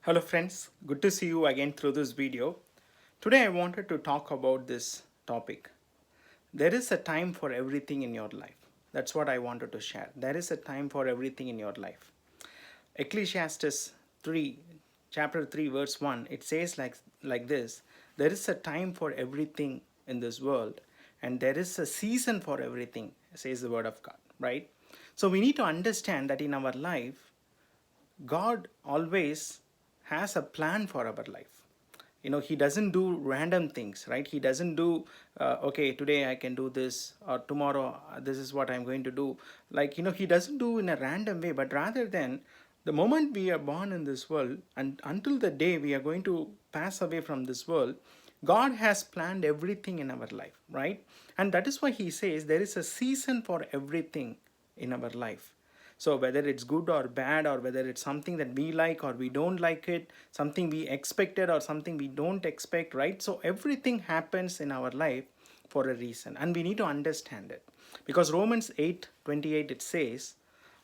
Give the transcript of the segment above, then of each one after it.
Hello friends, good to see you again through this video. Today I wanted to talk about this topic. There is a time for everything in your life. That's what I wanted to share. There is a time for everything in your life. Ecclesiastes 3, chapter 3, verse 1, it says like this. There is a time for everything in this world, and there is a season for everything, says the word of God, right? So we need to understand that in our life, God always has a plan for our life. He doesn't do random things, right? He doesn't do, okay, today I can do this, or tomorrow this is what I'm going to do. He doesn't do in a random way, but rather than the moment we are born in this world and until the day we are going to pass away from this world, God has planned everything in our life, right? And that is why He says there is a season for everything in our life. So whether it's good or bad, or whether it's something that we like or we don't like it, something we expected or something we don't expect, right? So everything happens in our life for a reason, and we need to understand it. Because Romans 8:28 it says,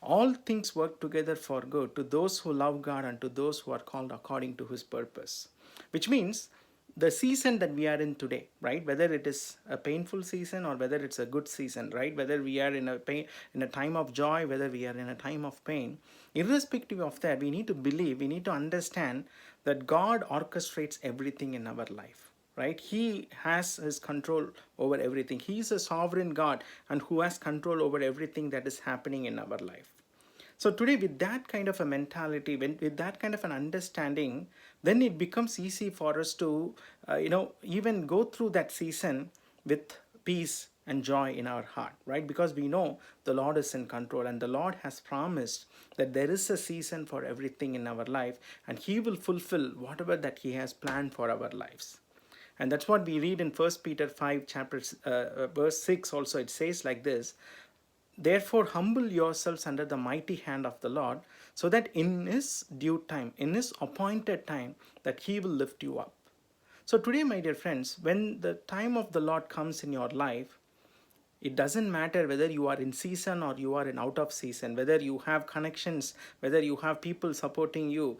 all things work together for good to those who love God and to those who are called according to His purpose. Which means the season that we are in today, right? Whether it is a painful season or whether it's a good season, right? Whether we are in a time of joy, whether we are in a time of pain, irrespective of that, we need to believe, we need to understand that God orchestrates everything in our life, right? He has His control over everything. He is a sovereign God and who has control over everything that is happening in our life. So today, with that kind of a mentality, with that kind of an understanding, then it becomes easy for us to, even go through that season with peace and joy in our heart, right? Because we know the Lord is in control, and the Lord has promised that there is a season for everything in our life, and He will fulfill whatever that He has planned for our lives. And that's what we read in First Peter 5, verse 6 also. It says like this, therefore, humble yourselves under the mighty hand of the Lord, so that in His due time, in His appointed time, that He will lift you up. So today, my dear friends, when the time of the Lord comes in your life, it doesn't matter whether you are in season or you are in out of season, whether you have connections, whether you have people supporting you,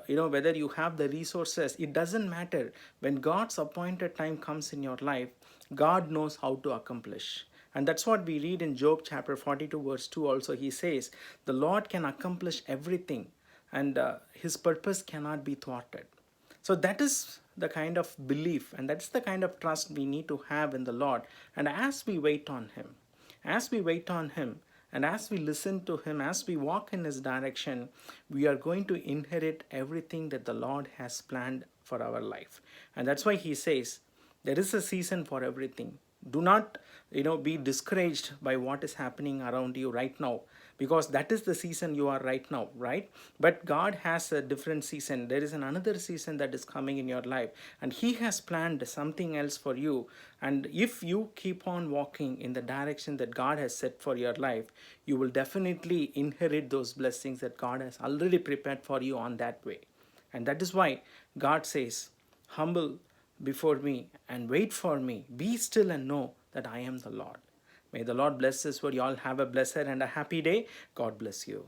whether you have the resources. It doesn't matter. When God's appointed time comes in your life, God knows how to accomplish. And that's what we read in Job chapter 42 verse 2 also. He says, the Lord can accomplish everything, and His purpose cannot be thwarted. So that is the kind of belief, and that's the kind of trust we need to have in the Lord. And as we wait on Him, as we wait on Him, and as we listen to Him, as we walk in His direction, we are going to inherit everything that the Lord has planned for our life. And that's why He says, there is a season for everything. Do not, be discouraged by what is happening around you right now, because that is the season you are right now, right? But God has a different season. There is another season that is coming in your life, and He has planned something else for you. And if you keep on walking in the direction that God has set for your life, you will definitely inherit those blessings that God has already prepared for you on that way. And that is why God says, humble before me and wait for me. Be still and know that I am the Lord. May the Lord bless us for you all. Have a blessed and a happy day. God bless you.